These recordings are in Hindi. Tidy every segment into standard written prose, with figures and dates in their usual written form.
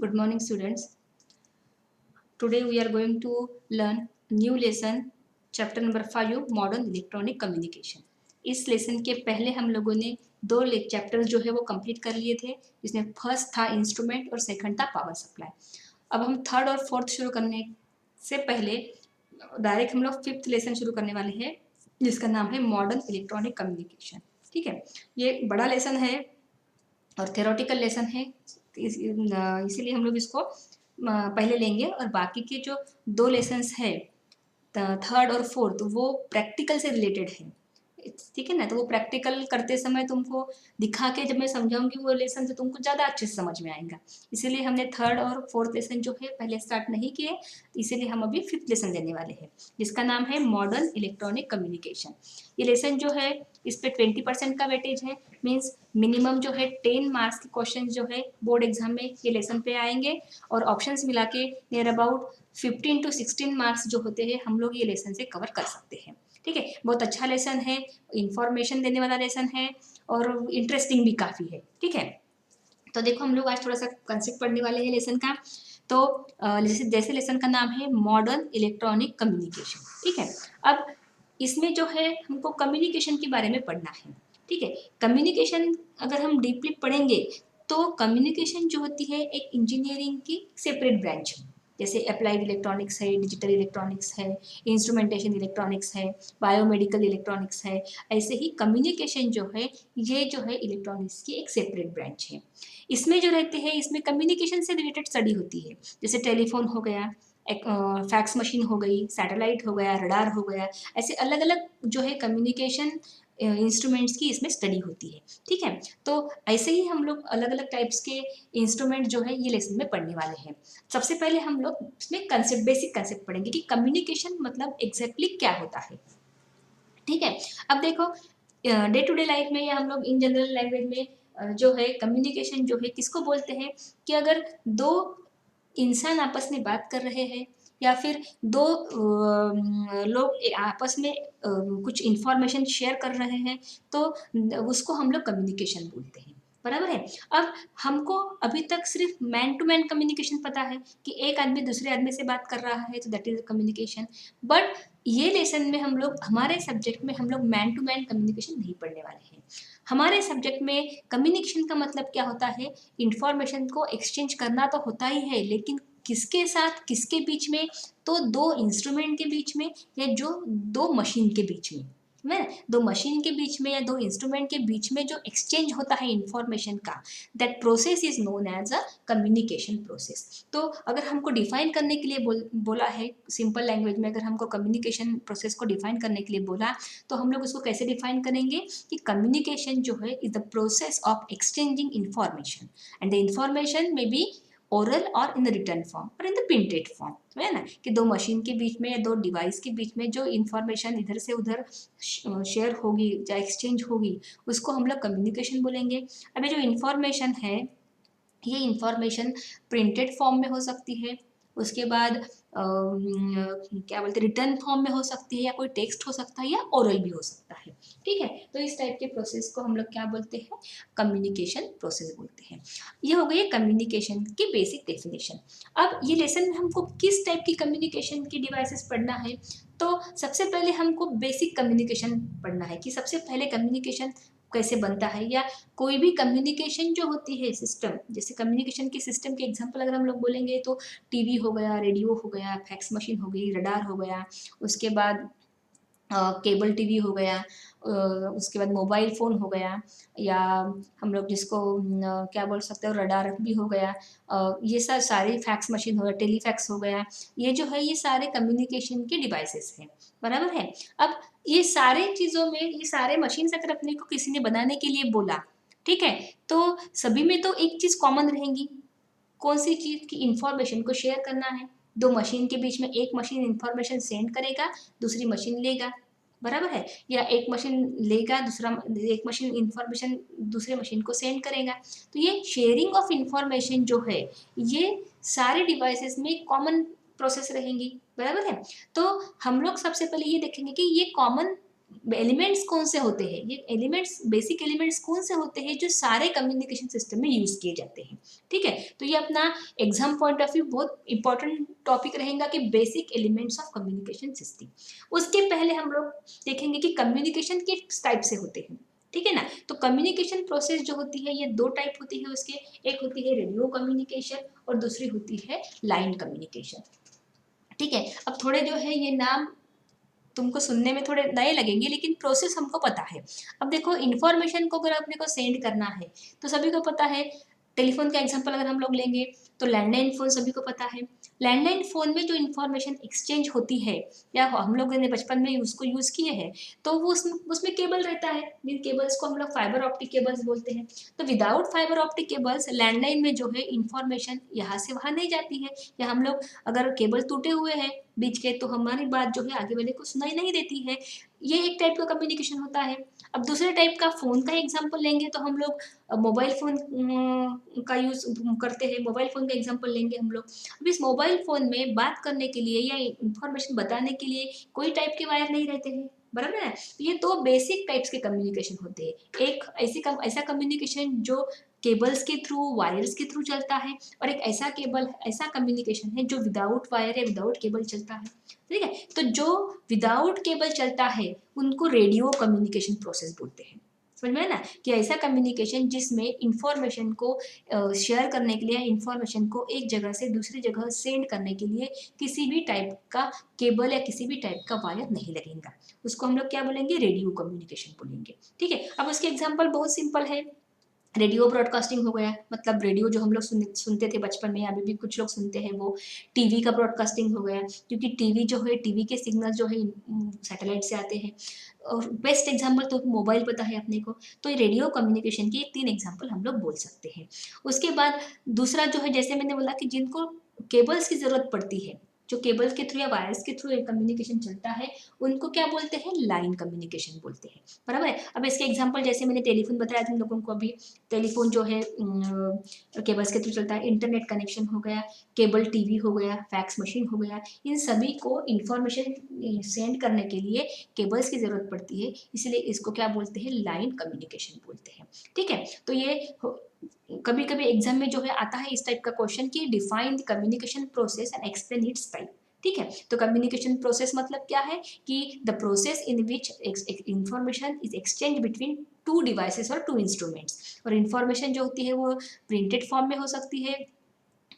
Good morning, students. Today we are going to learn new lesson, chapter number 5, Modern Electronic Communication. इस लेसन के पहले हम लोगों ने दो चैप्टर्स जो है वो कंप्लीट कर लिए थे, जिसमें फर्स्ट था इंस्ट्रूमेंट और सेकंड था पावर सप्लाई। अब हम थर्ड और फोर्थ शुरू करने से पहले डायरेक्ट हम लोग फिफ्थ लेसन शुरू करने वाले हैं, जिसका नाम है मॉडर्न इलेक्ट्रॉनिक कम्युनिकेशन। ठीक है, ये बड़ा लेसन है और थ्योरेटिकल लेसन है, इसीलिए हम लोग इसको पहले लेंगे और बाकी के जो दो लेसन्स है थर्ड और फोर्थ वो प्रैक्टिकल से रिलेटेड है। ठीक है ना, तो वो प्रैक्टिकल करते समय तुमको दिखा के जब मैं समझाऊंगी वो लेसन तो तुमको ज़्यादा अच्छे से समझ में आएगा। इसीलिए हमने थर्ड और फोर्थ लेसन जो है पहले स्टार्ट नहीं किए, इसीलिए हम अभी फिफ्थ लेसन देने वाले हैं, जिसका नाम है मॉडर्न इलेक्ट्रॉनिक कम्युनिकेशन। ये लेसन जो है इस पे 20% का वेटेज है, मीन्स मिनिमम जो है 10 मार्क्स के क्वेश्चन जो है बोर्ड एग्जाम में ये लेसन पे आएंगे, और ऑप्शंस मिला के नियर अबाउट 15 to 16 मार्क्स जो होते हैं हम लोग ये लेसन से कवर कर सकते हैं। ठीक है, बहुत अच्छा लेसन है, इंफॉर्मेशन देने वाला लेसन है और इंटरेस्टिंग भी काफ़ी है। ठीक है, तो देखो हम लोग आज थोड़ा सा कंसेप्ट पढ़ने वाले हैं लेसन का। तो जैसे लेसन का नाम है मॉडर्न इलेक्ट्रॉनिक कम्युनिकेशन। ठीक है, अब इसमें जो है हमको कम्युनिकेशन के बारे में पढ़ना है। ठीक है, कम्युनिकेशन अगर हम डीपली पढ़ेंगे तो कम्युनिकेशन जो होती है एक इंजीनियरिंग की सेपरेट ब्रांच है। जैसे अप्लाइड इलेक्ट्रॉनिक्स है, डिजिटल इलेक्ट्रॉनिक्स है, इंस्ट्रूमेंटेशन इलेक्ट्रॉनिक्स है, बायोमेडिकल इलेक्ट्रॉनिक्स है, ऐसे ही कम्युनिकेशन जो है ये जो है इलेक्ट्रॉनिक्स की एक सेपरेट ब्रांच है। इसमें जो रहते हैं इसमें कम्युनिकेशन से रिलेटेड स्टडी होती है, जैसे टेलीफोन हो गया, एक फैक्स मशीन हो गई, सैटेलाइट हो गया, रडार हो गया, ऐसे अलग अलग जो है कम्युनिकेशन इंस्ट्रूमेंट्स की इसमें स्टडी होती है। ठीक है, तो ऐसे ही हम लोग अलग अलग टाइप्स के इंस्ट्रूमेंट जो है ये लेसन में पढ़ने वाले हैं। सबसे पहले हम लोग इसमें कंसेप्ट, बेसिक कंसेप्ट पढ़ेंगे कि कम्युनिकेशन मतलब एग्जैक्टली क्या होता है। ठीक है, अब देखो डे टू डे लाइफ में या हम लोग इन जनरल लैंग्वेज में जो है कम्युनिकेशन जो है किसको बोलते हैं कि अगर दो इंसान आपस में बात कर रहे हैं या फिर दो लोग आपस में कुछ इंफॉर्मेशन शेयर कर रहे हैं तो उसको हम लोग कम्युनिकेशन बोलते हैं। बराबर है। अब हमको अभी तक सिर्फ मैन टू मैन कम्युनिकेशन पता है कि एक आदमी दूसरे आदमी से बात कर रहा है तो दैट इज कम्युनिकेशन, बट ये लेसन में हम लोग हमारे सब्जेक्ट में हम लोग मैन टू मैन कम्युनिकेशन नहीं पढ़ने वाले हैं। हमारे सब्जेक्ट में कम्युनिकेशन का मतलब क्या होता है, इंफॉर्मेशन को एक्सचेंज करना तो होता ही है, लेकिन किसके साथ, किसके बीच में, तो दो इंस्ट्रूमेंट के बीच में या जो दो मशीन के बीच में, है दो मशीन के बीच में या दो इंस्ट्रूमेंट के बीच में जो एक्सचेंज होता है इंफॉर्मेशन का, that process is known as a communication process. तो अगर हमको डिफाइन करने के लिए बोला है सिंपल लैंग्वेज में, अगर हमको कम्युनिकेशन प्रोसेस को डिफाइन करने के लिए बोला तो हम लोग उसको कैसे डिफाइन करेंगे कि कम्युनिकेशन जो है is the process of exchanging information, and the information में बी ओरल और इन द रिटर्न फॉर्म और इन द प्रिंटेड फॉर्म, है ना, कि दो मशीन के बीच में या दो डिवाइस के बीच में जो इंफॉर्मेशन इधर से उधर शेयर होगी या एक्सचेंज होगी उसको हम लोग कम्युनिकेशन बोलेंगे। अभी जो इंफॉर्मेशन है ये इंफॉर्मेशन प्रिंटेड फॉर्म में हो सकती है, उसके बाद क्या बोलते हैं रिटर्न फॉर्म में हो सकती है, या कोई टेक्स्ट हो सकता है, या ओरल भी हो सकता है। ठीक है, तो इस टाइप के प्रोसेस को हम लोग क्या बोलते हैं, कम्युनिकेशन प्रोसेस बोलते हैं। ये हो गई कम्युनिकेशन की बेसिक डेफिनेशन। अब ये लेसन में हमको किस टाइप की कम्युनिकेशन की डिवाइसेस पढ़ना है, तो सबसे पहले हमको बेसिक कम्युनिकेशन पढ़ना है कि सबसे पहले कम्युनिकेशन कैसे बनता है, या कोई भी कम्युनिकेशन जो होती है सिस्टम, जैसे कम्युनिकेशन के सिस्टम के एग्जांपल अगर हम लोग बोलेंगे तो टीवी हो गया, रेडियो हो गया, फैक्स मशीन हो गई, रडार हो गया, उसके बाद केबल टीवी हो गया, उसके बाद मोबाइल फ़ोन हो गया, या हम लोग जिसको क्या बोल सकते हो रडार भी हो गया, ये सब सारे फैक्स मशीन हो गया, टेलीफैक्स हो गया, ये जो है ये सारे कम्युनिकेशन के डिवाइसेस हैं। बराबर है। अब ये सारे चीज़ों में ये सारे मशीन्स अगर अपने को किसी ने बनाने के लिए बोला, ठीक है, तो सभी में तो एक चीज़ कॉमन रहेंगी, कौन सी चीज़ की इंफॉर्मेशन को शेयर करना है। दो मशीन के बीच में एक मशीन इंफॉर्मेशन सेंड करेगा, दूसरी मशीन लेगा, बराबर है, या एक मशीन लेगा, दूसरा एक मशीन इंफॉर्मेशन दूसरे मशीन को सेंड करेगा। तो ये शेयरिंग ऑफ इंफॉर्मेशन जो है ये सारे डिवाइसेस में कॉमन प्रोसेस रहेंगी। बराबर है। तो हम लोग सबसे पहले ये देखेंगे कि ये कॉमन एलिमेंट्स कौन से होते हैं, ये एलिमेंट्स बेसिक एलिमेंट्स कौन से होते हैं जो सारे कम्युनिकेशन सिस्टम में यूज किए जाते हैं। ठीक है, तो ये अपना एग्जाम पॉइंट ऑफ व्यू बहुत इंपॉर्टेंट टॉपिक रहेगा कि basic elements of communication system. उसके पहले हम लोग देखेंगे कि कम्युनिकेशन किस टाइप से होते हैं। ठीक है ना, तो कम्युनिकेशन प्रोसेस जो होती है ये दो टाइप होती है उसके, एक होती है रेडियो कम्युनिकेशन और दूसरी होती है लाइन कम्युनिकेशन। ठीक है, अब थोड़े जो है ये नाम तुमको सुनने में थोड़े नए लगेंगे लेकिन प्रोसेस हमको पता है। अब देखो इन्फॉर्मेशन को अगर अपने को सेंड करना है तो सभी को पता है, टेलीफोन का एग्जांपल अगर हम लोग लेंगे तो लैंडलाइन फ़ोन सभी को पता है। लैंडलाइन फ़ोन में जो इन्फॉर्मेशन एक्सचेंज होती है या हम लोगों ने बचपन में उसको यूज़ किए हैं, तो वो उसमें केबल रहता है, जिन केबल्स को हम लोग फाइबर ऑप्टिक केबल्स बोलते हैं। तो without fibre optic cables landline में जो है इन्फॉर्मेशन यहाँ से वहाँ नहीं जाती है, या हम लोग अगर केबल टूटे हुए हैं बीच के तो हमारी बात जो है आगे वाले को सुनाई नहीं देती है। ये एक टाइप का कम्युनिकेशन होता है। अब दूसरे टाइप का फ़ोन का एग्जांपल लेंगे तो हम लोग मोबाइल फ़ोन का यूज़ करते हैं, मोबाइल फ़ोन का एग्जांपल लेंगे हम लोग। अब इस मोबाइल फ़ोन में बात करने के लिए या इन्फॉर्मेशन बताने के लिए कोई टाइप के वायर नहीं रहते हैं, बराबर है। तो ये दो बेसिक टाइप्स के कम्युनिकेशन होते हैं, एक ऐसा कम्युनिकेशन जो केबल्स के थ्रू वायर्स के थ्रू चलता है, और एक ऐसा कम्युनिकेशन है जो विदाउट वायर या विदाउट केबल चलता है। ठीक है, तो जो विदाउट केबल चलता है उनको रेडियो कम्युनिकेशन प्रोसेस बोलते हैं। समझ में है ना, कि ऐसा कम्युनिकेशन जिसमें इंफॉर्मेशन को शेयर करने के लिए, इंफॉर्मेशन को एक जगह से दूसरी जगह सेंड करने के लिए किसी भी टाइप का केबल या किसी भी टाइप का वायर नहीं लगेगा, उसको हम लोग क्या बोलेंगे, रेडियो कम्युनिकेशन बोलेंगे। ठीक है, अब उसके एग्जाम्पल बहुत सिंपल है। रेडियो ब्रॉडकास्टिंग हो गया, मतलब रेडियो जो हम लोग सुनते थे बचपन में, अभी भी कुछ लोग सुनते हैं वो। टीवी का ब्रॉडकास्टिंग हो गया, क्योंकि टीवी जो है, टीवी के सिग्नल जो है सैटेलाइट से आते हैं। और बेस्ट एग्जांपल तो मोबाइल पता है अपने को, तो ये रेडियो कम्युनिकेशन के 3 एग्जांपल हम लोग बोल सकते हैं। उसके बाद दूसरा जो है, जैसे मैंने बोला कि जिनको केबल्स की ज़रूरत पड़ती है, जो केबल्स के थ्रू या वायर्स के थ्रू एक कम्युनिकेशन चलता है, उनको क्या बोलते हैं, लाइन कम्युनिकेशन बोलते हैं, बराबर है। अब इसके एग्जांपल जैसे मैंने टेलीफोन बताया तुम लोगों को अभी, टेलीफोन जो है केबल्स के थ्रू चलता है, इंटरनेट कनेक्शन हो गया, केबल टीवी हो गया, फैक्स मशीन हो गया, इन सभी को इंफॉर्मेशन सेंड करने के लिए केबल्स की ज़रूरत पड़ती है, इसलिए इसको क्या बोलते हैं, लाइन कम्युनिकेशन बोलते हैं। ठीक है, तो ये कभी कभी एग्जाम में जो है आता है इस टाइप का क्वेश्चन कि define the communication process and explain it's type. ठीक है, तो कम्युनिकेशन प्रोसेस मतलब क्या है कि the process in which information is exchange between two devices और टू इंस्ट्रूमेंट्स। और इंफॉर्मेशन जो होती है वो प्रिंटेड फॉर्म में हो सकती है,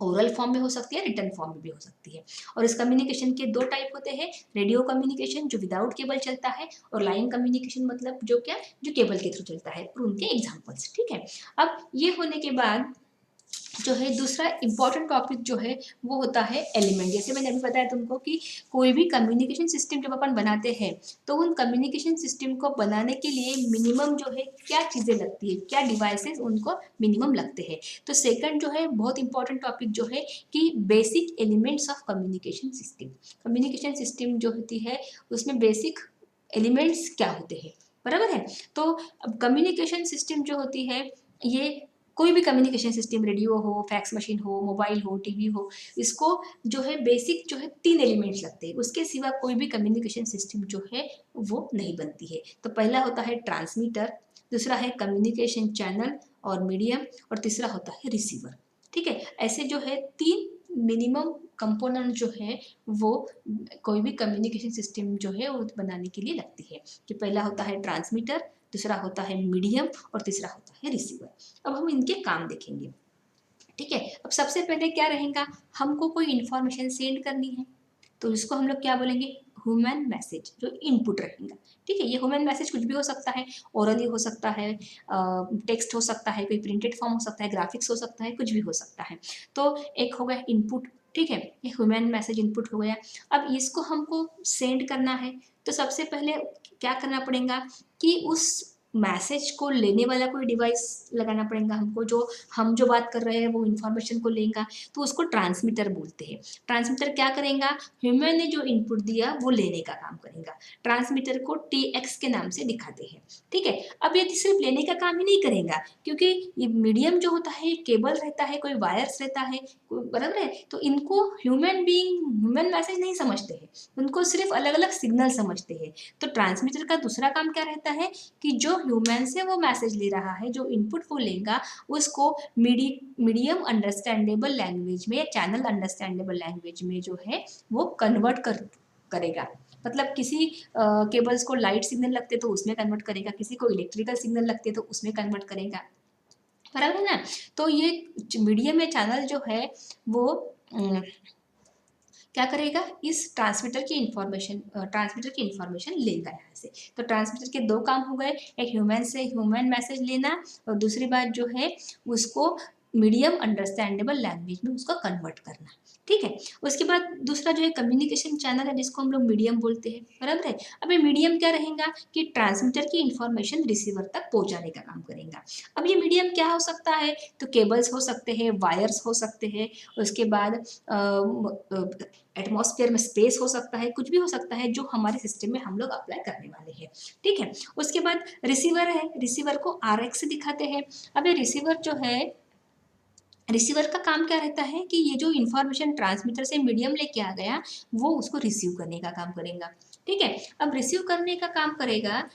ओरल फॉर्म में हो सकती है, रिटर्न फॉर्म में भी हो सकती है। और इस कम्युनिकेशन के दो टाइप होते हैं, रेडियो कम्युनिकेशन जो विदाउट केबल चलता है, और लाइन कम्युनिकेशन मतलब जो क्या, जो केबल के थ्रू चलता है, और उनके एग्जाम्पल्स। ठीक है, अब ये होने के बाद जो है दूसरा इंपॉर्टेंट टॉपिक जो है वो होता है एलिमेंट। जैसे मैंने अभी बताया तुमको कि कोई भी कम्युनिकेशन सिस्टम जब अपन बनाते हैं तो उन कम्युनिकेशन सिस्टम को बनाने के लिए मिनिमम जो है क्या चीज़ें लगती है, क्या डिवाइसेस उनको मिनिमम लगते हैं। तो सेकंड जो है बहुत इंपॉर्टेंट टॉपिक जो है कि basic elements of communication system. Communication system जो होती है उसमें बेसिक एलिमेंट्स क्या होते हैं, बराबर है। तो अब कम्युनिकेशन सिस्टम जो होती है, ये कोई भी कम्युनिकेशन सिस्टम, रेडियो हो, फैक्स मशीन हो, मोबाइल हो, टीवी हो, इसको जो है बेसिक जो है 3 एलिमेंट्स लगते हैं, उसके सिवा कोई भी कम्युनिकेशन सिस्टम जो है वो नहीं बनती है। तो पहला होता है ट्रांसमीटर, दूसरा है कम्युनिकेशन चैनल और मीडियम, और तीसरा होता है रिसीवर। ठीक है, ऐसे जो है 3 मिनिमम कंपोनेंट जो है वो कोई भी कम्युनिकेशन सिस्टम जो है वो बनाने के लिए लगती है, कि पहला होता है ट्रांसमीटर, दूसरा होता है मीडियम, और तीसरा होता है रिसीवर। अब हम इनके काम देखेंगे। ठीक है, अब सबसे पहले क्या रहेगा, हमको कोई इन्फॉर्मेशन सेंड करनी है, तो इसको हम लोग क्या बोलेंगे, ह्यूमन मैसेज, जो इनपुट रहेगा। ठीक है, ये ह्यूमन मैसेज कुछ भी हो सकता है, ओरली हो सकता है, टेक्स्ट हो सकता है, कोई प्रिंटेड फॉर्म हो सकता है, ग्राफिक्स हो सकता है, कुछ भी हो सकता है। तो एक हो गया इनपुट। ठीक है, ये ह्यूमन मैसेज इनपुट हो गया। अब इसको हमको सेंड करना है, तो सबसे पहले क्या करना पड़ेगा कि उस मैसेज को लेने वाला कोई डिवाइस लगाना पड़ेगा हमको, जो हम जो बात कर रहे हैं वो इन्फॉर्मेशन को लेगा, तो उसको ट्रांसमीटर बोलते हैं। ट्रांसमीटर क्या करेगा, ह्यूमन ने जो इनपुट दिया वो लेने का काम करेगा। ट्रांसमीटर को TX के नाम से दिखाते हैं, ठीक है। अब ये सिर्फ लेने का काम ही नहीं करेगा, क्योंकि ये मीडियम जो होता है केबल रहता है, कोई वायर्स रहता है, बराबर है, तो इनको ह्यूमन बीइंग ह्यूमन मैसेज नहीं समझते हैं, उनको सिर्फ अलग अलग सिग्नल समझते हैं। तो ट्रांसमीटर का दूसरा काम क्या रहता है कि जो ह्यूमन से वो मैसेज ले रहा है, जो इनपुट वो लेगा, उसको मीडियम अंडरस्टैंडेबल लैंग्वेज में या चैनल अंडरस्टैंडेबल लैंग्वेज में जो है वो करेगा। मतलब किसी केबल्स को लाइट सिग्नल लगते तो उसमें कन्वर्ट करेगा, किसी को इलेक्ट्रिकल सिग्नल लगते तो उसमें कन्वर्ट करेगा, बराबर है ना। तो ये मीडियम या चैनल जो है वो क्या करेगा, इस ट्रांसमीटर की इंफॉर्मेशन लेगा यहाँ से। तो ट्रांसमीटर के दो काम हो गए, एक ह्यूमन से ह्यूमन मैसेज लेना, और दूसरी बात जो है उसको मीडियम अंडरस्टैंडेबल लैंग्वेज में उसको कन्वर्ट करना, ठीक है। उसके बाद दूसरा जो है कम्युनिकेशन चैनल है, जिसको हम लोग मीडियम बोलते हैं, बराबर है। अब ये मीडियम क्या रहेगा कि ट्रांसमीटर की इंफॉर्मेशन रिसीवर तक पहुंचाने का काम करेगा। अब ये मीडियम क्या हो सकता है, तो केबल्स हो सकते हैं, वायर्स हो सकते हैं, उसके बाद एटमॉस्फेयर में स्पेस हो सकता है, कुछ भी हो सकता है जो हमारे सिस्टम में हम लोग अप्लाई करने वाले हैं, ठीक है। उसके बाद रिसीवर है, रिसीवर को RX से दिखाते हैं। अब ये रिसीवर जो है, रिसीवर का काम क्या रहता है कि ये जो इन्फॉर्मेशन ट्रांसमीटर से मीडियम लेके आ गया वो उसको रिसीव करने का काम करेगा, ठीक है। अब रिसीव करने का काम करेगा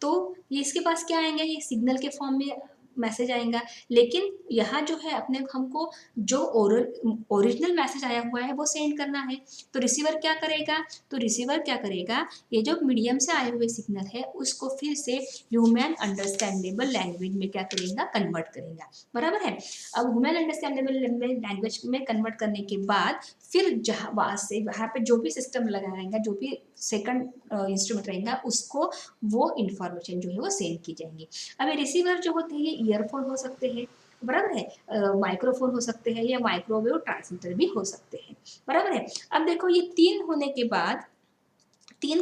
तो ये इसके पास क्या आएंगे, ये सिग्नल के फॉर्म में मैसेज आएगा, लेकिन यहाँ जो है अपने हमको जो ओरिजिनल मैसेज आया हुआ है वो सेंड करना है। तो रिसीवर क्या करेगा, तो रिसीवर क्या करेगा, ये जो मीडियम से आए हुए सिग्नल है उसको फिर से ह्यूमन अंडरस्टैंडेबल लैंग्वेज में क्या करेगा, कन्वर्ट करेगा, बराबर है। अब ह्यूमन अंडरस्टैंडेबल लैंग्वेज में कन्वर्ट करने के बाद फिर जहाँ वहाँ से वहाँ पे जो भी सिस्टम लगाएगा, जो भी सेकंड इंस्ट्रूमेंट रहेगा उसको वो इंफॉर्मेशन जो है वो सेंड की जाएंगी। अब ये रिसीवर जो होते हैं ये ईयरफोन हो सकते हैं, बराबर है, माइक्रोफोन हो सकते हैं, या माइक्रोवेव ट्रांसमीटर भी हो सकते हैं, बराबर है। अब देखो ये तीन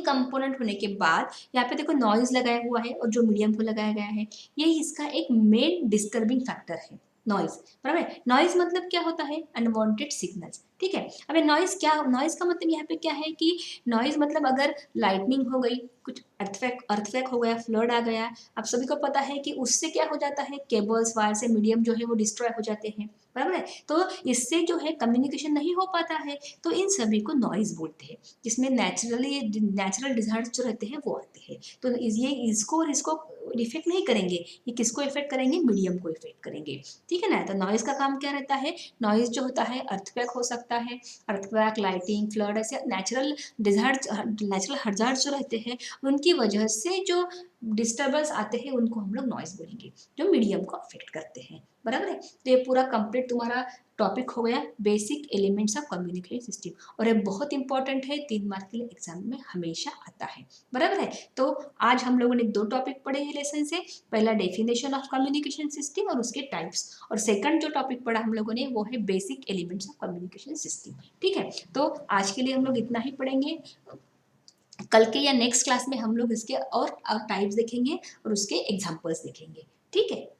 कंपोनेंट होने के बाद यहाँ पे देखो नॉइज लगाया हुआ है और जो मीडियम को लगाया गया है, ये इसका एक मेन डिस्टर्बिंग फैक्टर है, नॉइज, बराबर है। नॉइज मतलब क्या होता है, अनवांटेड सिग्नल्स, ठीक है। अब नॉइज का मतलब यहाँ पे क्या है कि नॉइज मतलब अगर लाइटनिंग हो गई, कुछ अर्थक्वेक हो गया, फ्लड आ गया, आप सभी को पता है कि उससे क्या हो जाता है, केबल्स वायर से मीडियम जो है वो डिस्ट्रॉय हो जाते हैं, बराबर है। तो इससे जो है कम्युनिकेशन नहीं हो पाता है, तो इन सभी को नॉइज बोलते हैं, जिसमें नेचुरल डिजार्ट जो रहते हैं वो आते हैं। तो ये इसको और इसको इफेक्ट नहीं करेंगे, ये किसको इफेक्ट करेंगे, मीडियम को इफेक्ट करेंगे, ठीक है ना। तो नॉइज का काम क्या रहता है, नॉइज जो होता है अर्थक्वेक हो सकता है, अर्थक्वेक, लाइटिंग, फ्लड, ऐसे नेचुरल हजार्ड जो रहते हैं उनकी वजह से जो डिस्टर्बेंस आते हैं उनको हम लोग नॉइज बोलेंगे, जो मीडियम को अफेक्ट करते हैं, बराबर है। तो ये पूरा कंप्लीट तुम्हारा टॉपिक हो गया basic elements of communication system, और ये बहुत इंपॉर्टेंट है, 3 मार्क के लिए एग्जाम में हमेशा आता है, बराबर है। तो आज हम लोगों ने 2 टॉपिक पढ़े हैं लेसन से, पहला डेफिनेशन ऑफ कम्युनिकेशन सिस्टम और उसके टाइप्स, और सेकंड जो टॉपिक पढ़ा हम लोगों ने वो है basic elements of communication system, ठीक है। तो आज के लिए हम लोग इतना ही पढ़ेंगे, कल के या नेक्स्ट क्लास में हम लोग इसके और टाइप्स देखेंगे और उसके एग्जाम्पल्स देखेंगे, ठीक है।